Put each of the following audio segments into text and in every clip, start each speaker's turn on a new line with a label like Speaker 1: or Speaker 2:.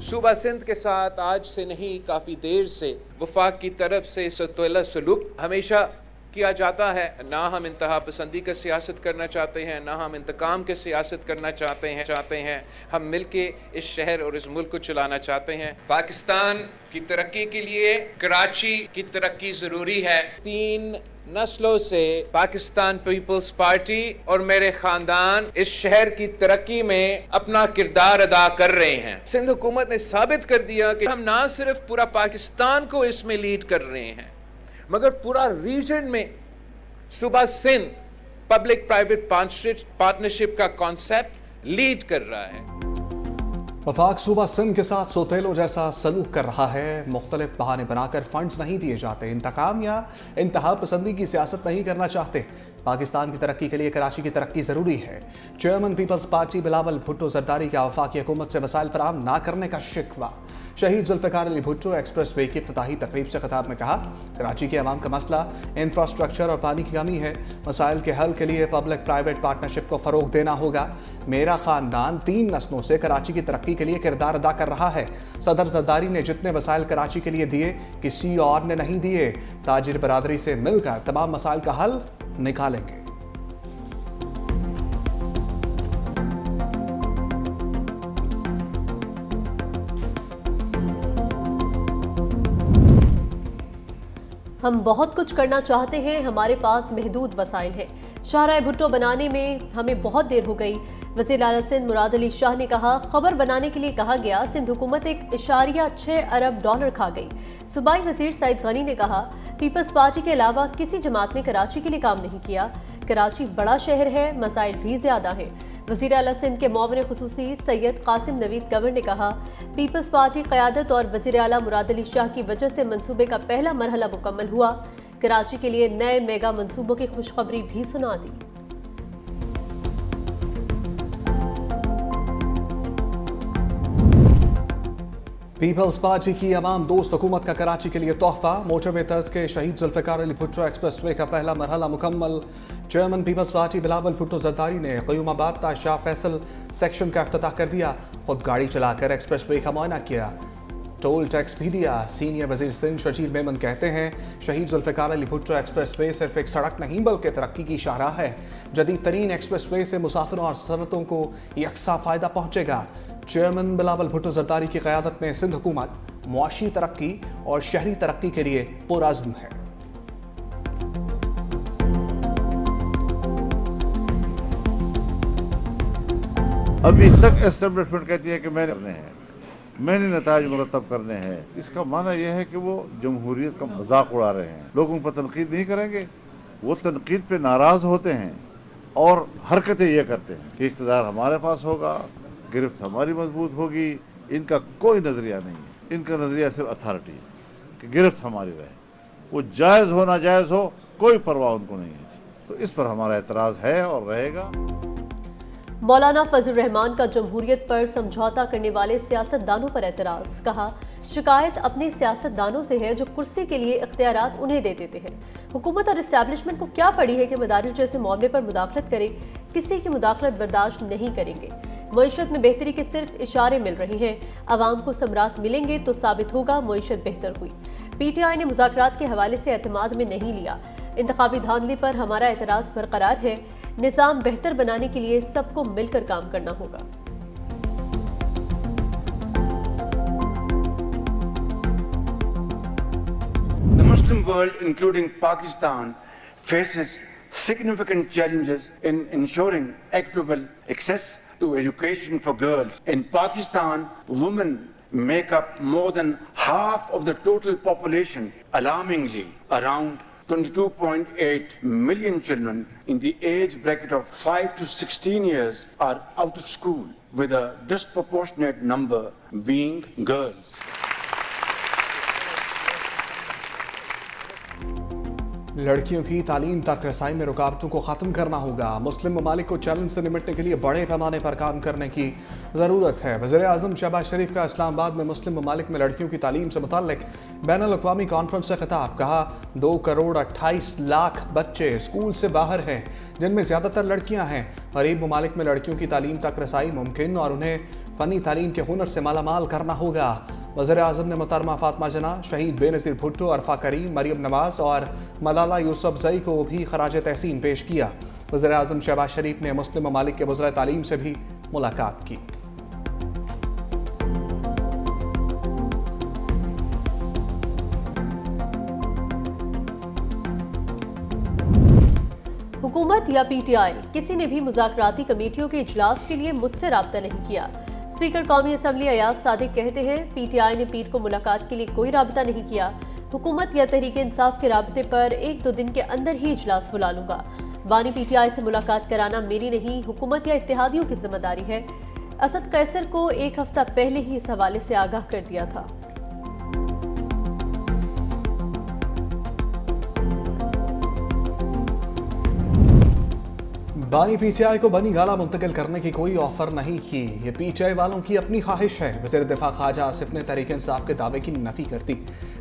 Speaker 1: सूबा सिंध के साथ आज से नहीं काफ़ी देर से वफाक की तरफ से सतुल्ला सलूक हमेशा किया जाता है। ना हम इंतहा पसंदी का सियासत करना चाहते हैं, ना हम इंतकाम के सियासत करना चाहते हैं। हम मिलके इस शहर और इस मुल्क को चलाना चाहते हैं। पाकिस्तान की तरक्की के लिए कराची की तरक्की ज़रूरी है। 3 नस्लों से पाकिस्तान पीपल्स पार्टी और मेरे खानदान इस शहर की तरक्की में अपना किरदार अदा कर रहे हैं। सिंध हुकूमत ने साबित कर दिया कि हम ना सिर्फ पूरा पाकिस्तान को इसमें लीड कर रहे हैं, मगर पूरा रीजन में सूबा सिंध पब्लिक प्राइवेट पार्टनरशिप का कॉन्सेप्ट लीड कर रहा है।
Speaker 2: वफाक सूबा सिंध के साथ सोतेलो जैसा सलूक कर रहा है। मुख्तलिफ बहाने बनाकर फंड्स नहीं दिए जाते, इंतकाम या इंतहा पसंदी की सियासत नहीं करना चाहते। पाकिस्तान की तरक्की के लिए कराची की तरक्की जरूरी है। Chairman people's party Bilawal Bhutto Zardari का वफाकी हुकूमत से वसाइल फराहम ना करने का शिकवा। शहीद जुल्फ़िकार अली भुट्टो एक्सप्रेस वे की इफ्तिताही तकरीब से खिताब में कहा, कराची के अवाम का मसला इंफ्रास्ट्रक्चर और पानी की कमी है। मसाइल के हल के लिए पब्लिक प्राइवेट पार्टनरशिप को फ़रोग देना होगा। मेरा ख़ानदान 3 नस्लों से कराची की तरक्की के लिए किरदार अदा कर रहा है। सदर जरदारी ने जितने वसाइल कराची के लिए दिए, किसी और ने नहीं दिए। ताजिर बरादरी से मिलकर तमाम मसाइल का हल निकालेंगे।
Speaker 3: हम बहुत कुछ करना चाहते हैं, हमारे पास महदूद वसाइल हैं। शाहराह भुट्टो बनाने में हमें बहुत देर हो गई। वज़ीर आला सिंध मुराद अली शाह ने कहा, खबर बनाने के लिए कहा गया, सिंध हुकूमत $1.6 अरब खा गई। सूबाई वजीर सईद गनी ने कहा, पीपल्स पार्टी के अलावा किसी जमात ने कराची के लिए काम नहीं किया। कराची बड़ा शहर है, मसाइल भी ज्यादा हैं। वज़ीर आला सिंध के मुआविन खुसूसी सैयद कासिम नवीद कंवर ने कहा, पीपल्स पार्टी क़यादत और वज़ीर आला मुराद अली शाह की वजह से मंसूबे का पहला मरहला मुकम्मल हुआ। कराची के लिए नए मेगा मंसूबों की खुशखबरी भी सुना दी।
Speaker 2: पीपल्स पार्टी की अवाम दोस्त हुकूमत का कराची के लिए तोहफा। मोटरवे तर्ज के शहीद जुल्फ़िकार अली भुट्टो एक्सप्रेस वे का पहला मरहला मुकम्मल। Chairman people's party Bilawal Bhutto Zardari ने क़यूमाबाद ता शाह फैसल सेक्शन का इफ्तिताह कर दिया। खुद गाड़ी चलाकर एक्सप्रेस वे का मुआयना किया, टोल टैक्स भी दिया। सीनियर वजीर सिंध शजीर मेमन कहते हैं, शहीद जुल्फ़िकार अली भुट्टो एक्सप्रेस वे सिर्फ एक सड़क नहीं बल्कि तरक्की की शाहराह है। जदीद तरीन एक्सप्रेस वे से मुसाफिरों और सनतों को यकसा फ़ायदा पहुँचेगा। चेयरमैन बिलावल भुट्टो जरदारी की क़यादत में सिंध हुकूमत मुआशी तरक्की और शहरी तरक्की के लिए पुरअज़्म है।
Speaker 4: अभी तक एस्टेब्लिशमेंट कहती है कि मैंने नताज मुरतब करने हैं। इसका माना यह है कि वो जमहूरियत का मजाक उड़ा रहे हैं। लोगों पर तनकीद नहीं करेंगे, वो तनकीद पे नाराज होते हैं और हरकतें ये करते हैं कि इख्तियार हमारे पास होगा, गिरफ्त हमारी मजबूत होगी। इनका कोई नजरिया नहीं है, इनका नजरिया सिर्फ अथॉरिटी है कि गिरफ्त हमारी रहे। वो जायज़ हो नाजायज़ हो कोई परवाह उनको नहीं है। तो इस पर हमारा एतराज़ है और रहेगा।
Speaker 3: मौलाना फजल रहमान का जमहूरियत पर समझौता करने वाले सियासतदानों पर एतराज़। कहा, शिकायत अपने सियासतदानों से है जो कुर्सी के लिए इख्तियारात उन्हें दे देते हैं। हुकूमत और इस्टेब्लिशमेंट को क्या पड़ी है कि मदारिस जैसे मामले पर मुदाखलत करे। किसी की मुदाखलत बर्दाश्त नहीं करेंगे। मईशत में बेहतरी के सिर्फ इशारे मिल रहे हैं। आवाम को समरात मिलेंगे तो साबित होगा मईशत बेहतर हुई। PTI ने मुज़ाकरात के हवाले से एतमाद में नहीं लिया। इंतखाबी धांधली पर हमारा एतराज़ बरकरार है। निज़ाम बेहतर बनाने के लिए सबको मिलकर काम करना होगा।
Speaker 5: The Muslim world, including Pakistan, faces significant challenges in ensuring equitable access to education for girls. In Pakistan, women make up more than half of the total population. Alarmingly, around 22.8 million children in the age bracket of 5 to 16 years are out of school, with a disproportionate number being girls.
Speaker 2: लड़कियों की तालीम तक रसाई में रुकावटों को ख़त्म करना होगा। मुस्लिम ममालिक को चैलेंज से निपटने के लिए बड़े पैमाने पर काम करने की ज़रूरत है। वज़ीर आज़म शहबाज शरीफ का इस्लामाबाद में मुस्लिम ममालिक में लड़कियों की तालीम से मुताल्लिक बैनुल-अक़वामी कॉन्फ्रेंस से खिताब। कहा, 2 करोड़ 28 लाख बच्चे स्कूल से बाहर हैं, जिनमें ज़्यादातर लड़कियाँ हैं। गरीब ममालिक में लड़कियों की तालीम तक रसाई मुमकिन और उन्हें फनी तालीम के हुनर से मालामाल करना होगा। वज़ीर-ए-आज़म ने मोहतरमा फातिमा जना, शहीद बेनज़ीर भुट्टो, अरफा करीम, मरियम नवाज और मलाला यूसुफज़ई को भी खराज तहसीन पेश किया। वज़ीर-ए-आज़म शहबाज शरीफ ने मुस्लिम ममालिक के वज़ीर तालीम से भी मुलाकात की।
Speaker 3: हुकूमत या पीटीआई किसी ने भी मुज़ाकराती कमेटियों के इजलास के लिए मुझसे राब्ता नहीं किया। स्पीकर कौमी असम्बली अयाज सादिक कहते हैं, पीटीआई ने पीर को मुलाकात के लिए कोई राब्ता नहीं किया। हुकूमत या तहरीक इंसाफ के राब्ते पर 1-2 दिन के अंदर ही इजलास बुला लूंगा। बानी पीटीआई से मुलाकात कराना मेरी नहीं, हुकूमत या इत्तेहादियों की जिम्मेदारी है। असद कैसर को 1 हफ्ता पहले ही इस हवाले से आगाह कर दिया था।
Speaker 2: बानी पीटीआई को बनी गाला मुंतकिल करने की कोई ऑफर नहीं की। ये पीटीआई वालों की अपनी ख्वाहिश है। वज़ीर दिफा ख्वाजा आसिफ ने तहरीक इंसाफ के दावे की नफी कर दी।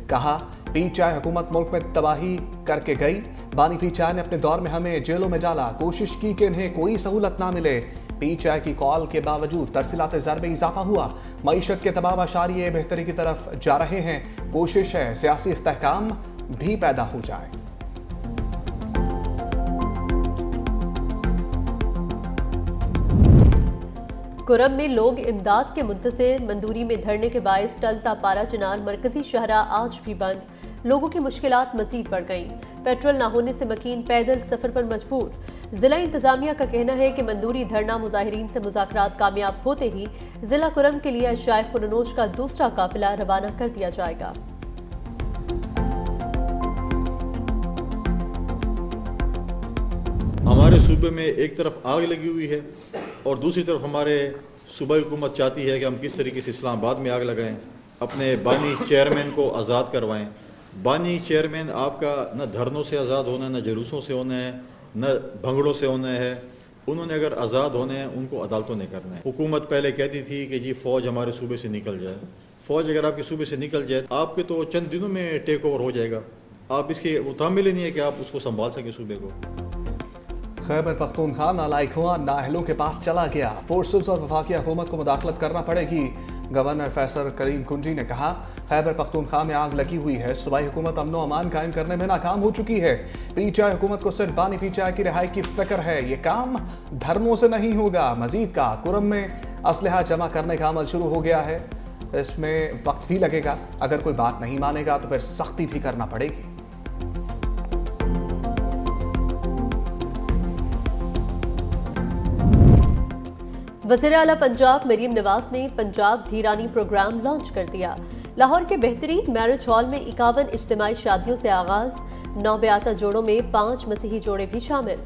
Speaker 2: कहा, पीटीआई हुकूमत मुल्क में तबाही करके गई। बानी पीटीआई ने अपने दौर में हमें जेलों में डाला, कोशिश की कि इन्हें कोई सहूलत ना मिले। पीटीआई की कॉल के बावजूद तरसीलात ज़र में इजाफा हुआ। मईशत के तमाम अशारिये बेहतरी की तरफ जा रहे हैं। कोशिश है सियासी इस्तेहकाम भी पैदा हो जाए।
Speaker 3: कुरम में लोग इमदाद के मुंतज़िर, मंदूरी में धरने के बायस टलता पारा चिनार मरकजी शहरा आज भी बंद। लोगों की मुश्किलात मजीद बढ़ गईं। पेट्रोल न होने से मकीन पैदल सफर पर मजबूर। जिला इंतजामिया का कहना है कि मंदूरी धरना मुजाहिरीन से मुज़ाकरात कामयाब होते ही जिला कुरम के लिए अशाए खुरनोश का दूसरा काफिला रवाना कर दिया जाएगा।
Speaker 6: हमारे सूबे में एक तरफ आग लगी हुई है और दूसरी तरफ हमारे सूबाई हुकूमत चाहती है कि हम किस तरीके से इस्लामाबाद में आग लगाएं, अपने बानी चेयरमैन को आज़ाद करवाएं। बानी चेयरमैन आपका न धरनों से आज़ाद होना है, न जुलूसों से होना है, न भंगड़ों से होना है। उन्होंने अगर आज़ाद होने हैं उनको अदालतों ने करना है। हुकूमत पहले कहती थी कि जी फ़ौज हमारे सूबे से निकल जाए। फ़ौज अगर आपके सूबे से निकल जाए आपके तो चंद दिनों में टेक ओवर हो जाएगा। आप इसके मुतामिल ही नहीं है कि आप उसको संभाल सकें सूबे को।
Speaker 2: खैबर पख्तूनख्वा नालायक हुआ, नाअहलों के पास चला गया। फोर्सेस और वफाकी हुकूमत को मुदाखलत करना पड़ेगी। गवर्नर फैसल करीम कुंजी ने कहा, खैबर पख्तूनख्वा में आग लगी हुई है। सूबाई हुकूमत अमन व अमान कायम करने में नाकाम हो चुकी है। पीटीआई हुकूमत को सिर्फ बानी पीटीआई की रिहाई की फिक्र है। ये काम धर्मों से नहीं होगा। मजीद का कुरम में असलहा जमा करने का अमल शुरू हो गया है। इसमें वक्त भी लगेगा। अगर कोई बात नहीं मानेगा तो फिर सख्ती भी करना पड़ेगी।
Speaker 3: वज़ीर आला पंजाब मरियम नवाज ने पंजाब धीरानी प्रोग्राम लॉन्च कर दिया। लाहौर के बेहतरीन मैरिज हॉल में 51 इज्तिमाई शादियों से आगाज। 9 ब्याता जोड़ों में 5 मसीही जोड़े भी शामिल।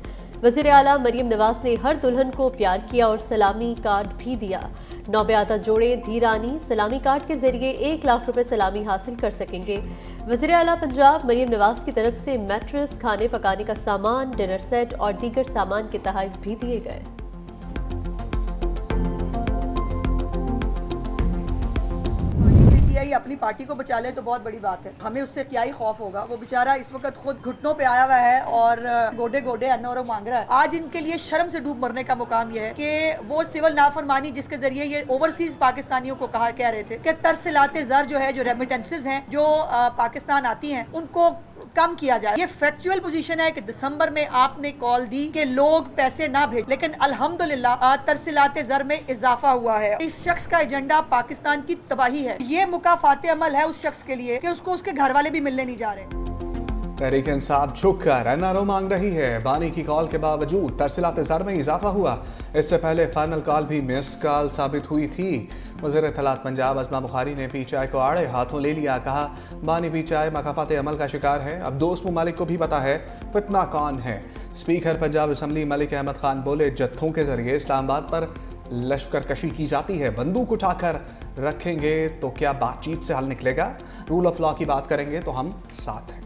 Speaker 3: वज़ीर आला मरियम नवाज ने हर दुल्हन को प्यार किया और सलामी कार्ड भी दिया। 9 ब्याता जोड़े धीरानी सलामी कार्ड के जरिए 1 लाख रुपए सलामी हासिल कर सकेंगे। वज़ीर आला पंजाब मरियम नवाज की तरफ से मैट्रेस, खाने पकाने का सामान, डिनर सेट और दीगर सामान के तोहफे भी दिए गए।
Speaker 7: अपनी पार्टी को बचा ले तो बहुत बड़ी बात है। हमें उससे क्या ही खौफ होगा। वो बेचारा इस वक्त खुद घुटनों पे आया हुआ है और गोडे गोडे अन्नोरो मांग रहा है। आज इनके लिए शर्म से डूब मरने का मुकाम यह है कि वो सिविल नाफरमानी जिसके जरिए ये ओवरसीज पाकिस्तानियों को कह रहे थे कि तरसिलाते ज़र जो है, जो रेमिटेंसेज हैं जो पाकिस्तान आती हैं, उनको कम किया जाए। ये फैक्चुअल पोजीशन है कि दिसंबर में आपने कॉल दी कि लोग पैसे ना भेज, लेकिन अल्हम्दुलिल्लाह तरसिलाते ज़र में इजाफा हुआ है। इस शख्स का एजेंडा पाकिस्तान की तबाही है। ये मुकाफाते अमल है उस शख्स के लिए कि उसको उसके घर वाले भी मिलने नहीं जा रहे।
Speaker 2: तहरीक इंसाफ झुककर एनआरओ मांग रही है। बानी की कॉल के बावजूद तरसीलात ज़र में इजाफा हुआ। इससे पहले फाइनल कॉल भी मिस कॉल साबित हुई थी। वज़ीर इत्तलात पंजाब अज़मा बुखारी ने पीटीआई को आड़े हाथों ले लिया। कहा, बानी पीटीआई मकाफात अमल का शिकार है। अब दोस्त ममालिक को भी पता है फितना कौन है। स्पीकर पंजाब असम्बली मलिक अहमद खान बोले, जत्थों के जरिए इस्लामाबाद पर लश्कर कशी की जाती है। बंदूक उठाकर रखेंगे तो क्या बातचीत से हल निकलेगा? रूल ऑफ लॉ की बात करेंगे तो हम साथ हैं।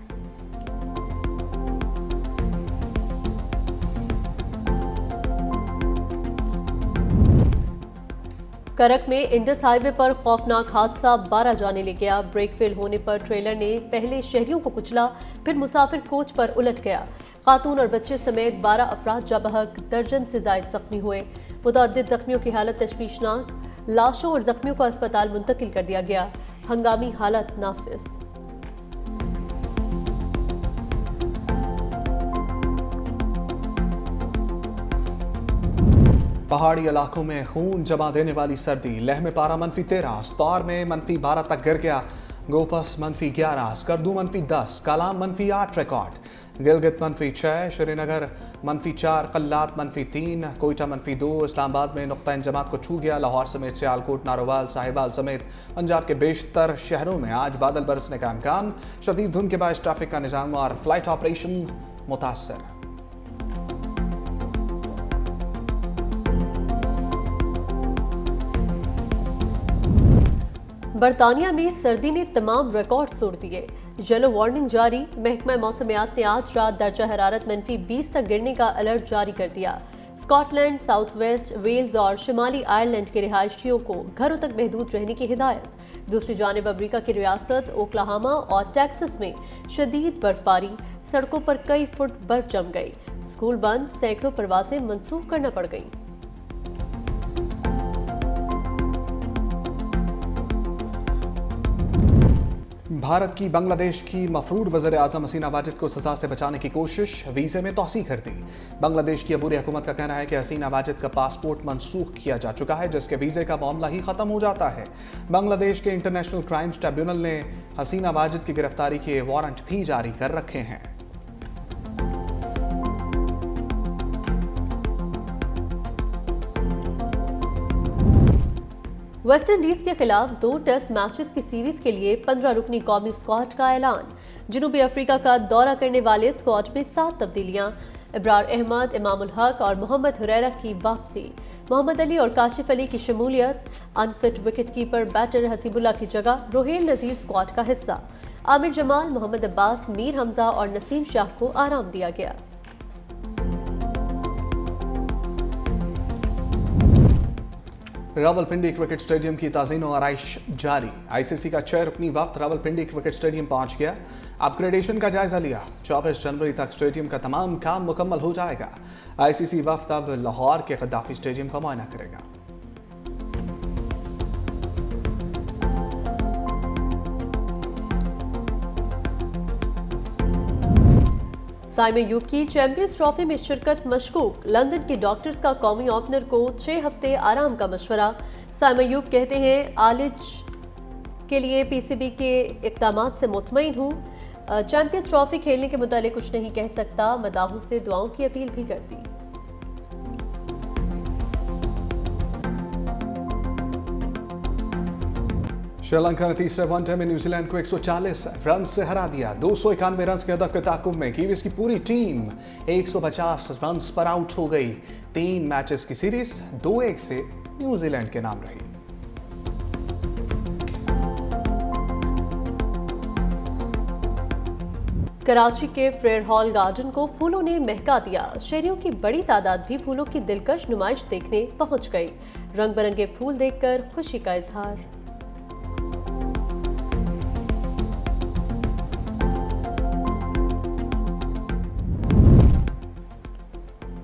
Speaker 3: करक में इंडस हाईवे पर खौफनाक हादसा 12 जाने ले गया। ब्रेक फेल होने पर ट्रेलर ने पहले शहरियों को कुचला, फिर मुसाफिर कोच पर उलट गया। खातून और बच्चे समेत 12 अफराद जबहक, दर्जन से जायद जख्मी हुए। मुतअद्दिद जख्मियों की हालत तशवीशनाक। लाशों और जख्मियों को अस्पताल मुंतकिल कर दिया गया। हंगामी हालत नाफिज।
Speaker 2: पहाड़ी इलाकों में खून जमा देने वाली सर्दी, लेह में पारा -13, स्तार में -12 तक गिर गया। गोपस -11, स्कर्दू -10, कालाम -8 रिकॉर्ड। गिलगित -6, श्रीनगर -4, कल्लात -3, कोयटा -2, इस्लामाबाद में नुक्ता इंजमात को छू गया। लाहौर समेत सियालकोट, नारोवाल, साहिवाल समेत पंजाब के बेशतर शहरों में आज बादल बरसने का इम्कान। शदीद धुंध के बायस ट्रैफिक का निजाम और फ्लाइट ऑपरेशन मुतासर।
Speaker 3: बरतानिया में सर्दी ने तमाम रिकॉर्ड तोड़ दिए। येलो वार्निंग जारी। महकमा मौसमियात ने आज रात दर्जा हरारत -20 तक गिरने का अलर्ट जारी कर दिया। स्कॉटलैंड, साउथ वेस्ट वेल्स और शिमाली आयरलैंड के रिहायशियों को घरों तक महदूद रहने की हिदायत। दूसरी जानिब अमरीका की रियासत ओक्लाहोमा और टेक्सास में शदीद बर्फबारी, सड़कों पर कई फुट बर्फ जम गई। स्कूल बंद, सैकड़ों परवाजें मंसूख करना पड़ गईं।
Speaker 2: भारत की बांग्लादेश की मफरूर वज़ीर आज़म हसीना वाजिद को सजा से बचाने की कोशिश, वीज़े में तौसीह कर दी। बांग्लादेश की अबूरी हुकूमत का कहना है कि हसीना वाजिद का पासपोर्ट मनसूख किया जा चुका है, जिसके वीज़े का मामला ही ख़त्म हो जाता है। बांग्लादेश के इंटरनेशनल क्राइम्स ट्रिब्यूनल ने हसीना वाजिद की गिरफ्तारी के वारंट भी जारी कर रखे हैं।
Speaker 3: वेस्ट इंडीज के खिलाफ 2 टेस्ट मैचेस की सीरीज के लिए 15 रुकनी कौमी स्क्वाड का ऐलान। जनूबी अफ्रीका का दौरा करने वाले स्क्वाड में 7 तब्दीलियां। इब्रार अहमद, इमामुल हक और मोहम्मद हुरैरा की वापसी। मोहम्मद अली और काशिफ अली की शमूलियत। अनफिट विकेटकीपर बैटर हसीबुल्ला की जगह रोहेल नजीर स्क्वाड का हिस्सा। आमिर जमाल, मोहम्मद अब्बास, मीर हमजा और नसीम शाह को आराम दिया गया।
Speaker 2: रावलपिंडी क्रिकेट स्टेडियम की ताज़ीन और आराइश जारी। आईसीसी का 6 रुकनी वफ्द रावलपिंडी क्रिकेट स्टेडियम पहुंच गया। अपग्रेडेशन का जायजा लिया। 24 जनवरी तक स्टेडियम का तमाम काम मुकम्मल हो जाएगा। आईसीसी वफ्द अब लाहौर के गद्दाफी स्टेडियम का मुआयना करेगा।
Speaker 3: साइम अय्यूब की चैंपियंस ट्रॉफी में शिरकत मशकूक। लंदन के डॉक्टर्स का कौमी ओपनर को 6 हफ्ते आराम का मशवरा। साइम अय्यूब कहते हैं आलिज के लिए पीसीबी के इक़दामात से मुतमईन हूँ। चैंपियंस ट्रॉफी खेलने के मुतालिक कुछ नहीं कह सकता। मदाहों से दुआओं की अपील भी कर दी।
Speaker 2: श्रीलंका ने तीसरे वनडे में न्यूजीलैंड को 140 रन से हरा दिया। 291 रन के हदफ के ताकुब में कीवीज की पूरी टीम 150 रन पर आउट हो गई। 3 मैचेस की सीरीज 2-1 से न्यूजीलैंड के नाम रही।
Speaker 3: कराची के फ्रेयर हॉल गार्डन को फूलों ने महका दिया। शहरियों की बड़ी तादाद भी फूलों की दिलकश नुमाइश देखने पहुंच गई। रंग बिरंगे फूल देखकर खुशी का इजहार।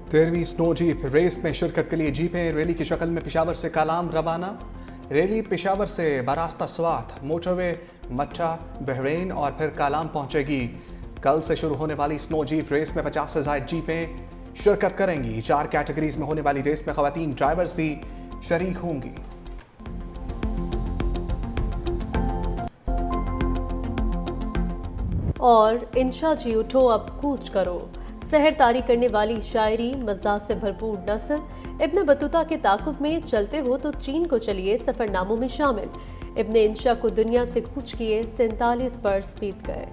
Speaker 2: 13वीं स्नो जीप रेस में शिरकत के लिए जीपें रैली की शक्ल में पेशावर से कालाम रवाना। रैली पेशावर से बरास्ता स्वात, मोटरवे, मट्टा, बहरीन और फिर कालाम पहुंचेगी। कल से शुरू होने वाली स्नो जीप रेस में 50 से ज्यादा जीपें शिरकत करेंगी। 4 कैटेगरीज में होने वाली रेस में खवातीन ड्राइवर्स भी शरीक होंगी।
Speaker 3: और इंशा जी उठो अब कूच करो। सहर तारी करने वाली शायरी, मज़ाक से भरपूर नस्र। इब्न बतूता के ताकुब में चलते हो तो चीन को चलिए सफरनामों में शामिल। इब्न इंशा को दुनिया से कूच किए 47 बरस बीत गए।